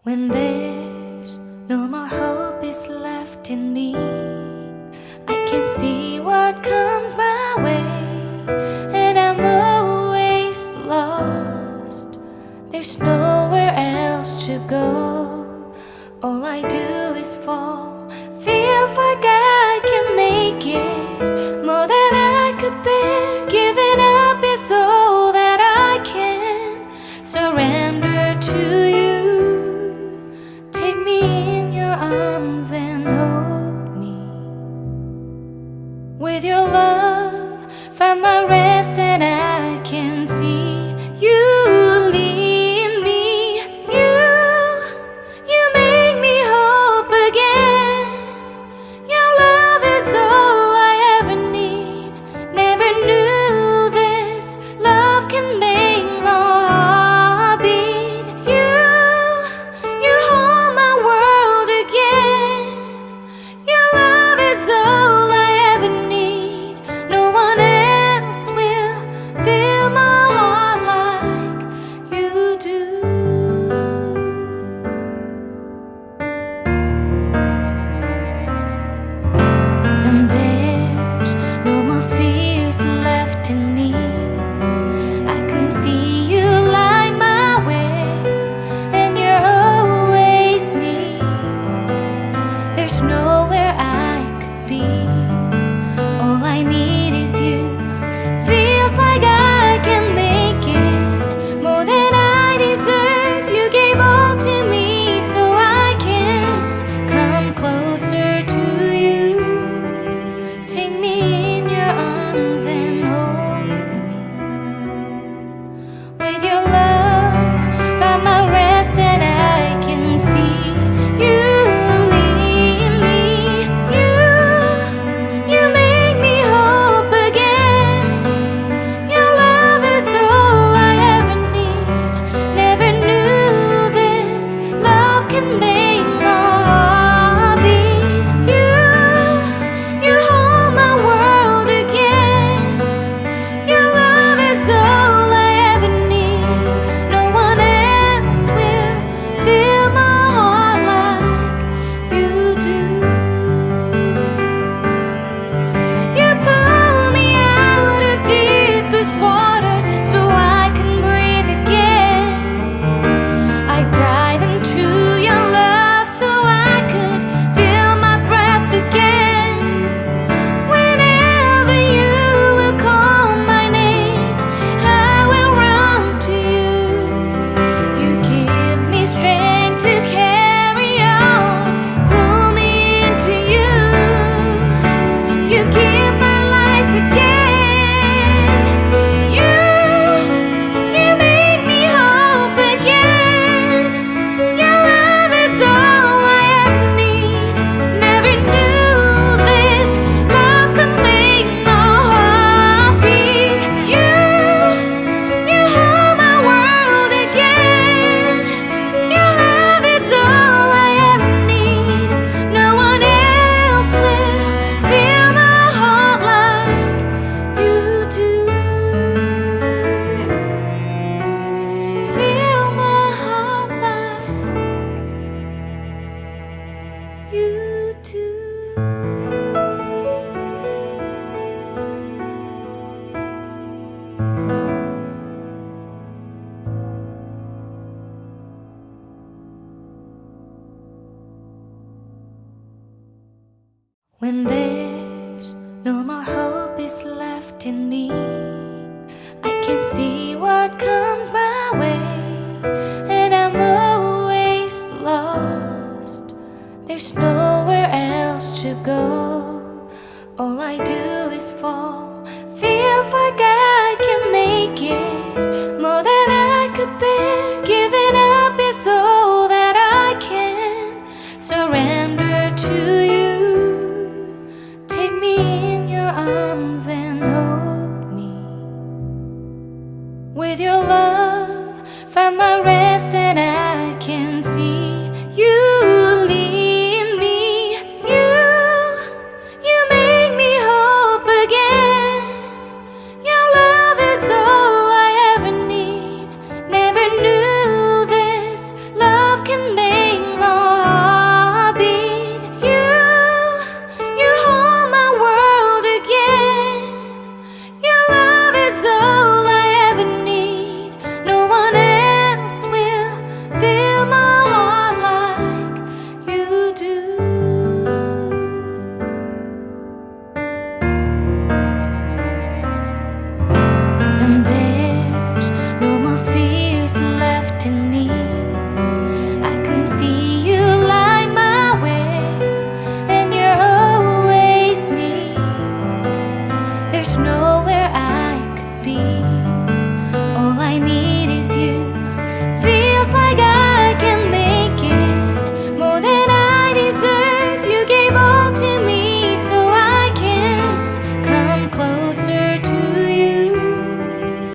When there's no more hope is left in me, I can see what comes my way, and I'm always lost. There's nowhere else to go. All I do is fall. Feels like I can make it more than I could bear. Giving up is all that I can surrender to you. Take me in your arms and hold me. With your love, find my rest, and I can see you lead me. You make me hope again. Your love is all I ever need. Never knew this love can make my heart beat. You hold my world again. Your love is all I ever need. No one else will fill my heart like you do. And there's no more fears left in me. I can see you light my way, and you're always near. There's nowhere I could be. All I need is you. Feels like I can make it more than I deserve. You gave all to me so I can come closer to you. Take me in your arms and hold me. With your love, find my rest, and I can see you lead me. You make me hope again. Your love is all I ever need. Never knew this love can make my heart beat. You hold my world again. Your love is all I ever need. No one else will fill my heart like you do. You pull me out of deepest water so I can breathe again. I dive into your love so I could feel my breath again. Whenever you will call my name, I will run to you. You give me strength to carry on. Pull me into you. You give my life again. You make me hope again. Your love is all I ever need. Never knew this love could make my heart beat. You hold my world again. Your love is all I ever need. No one else will fill my heart like you do. Fill my heart like you do. When there's no more hope is left in me,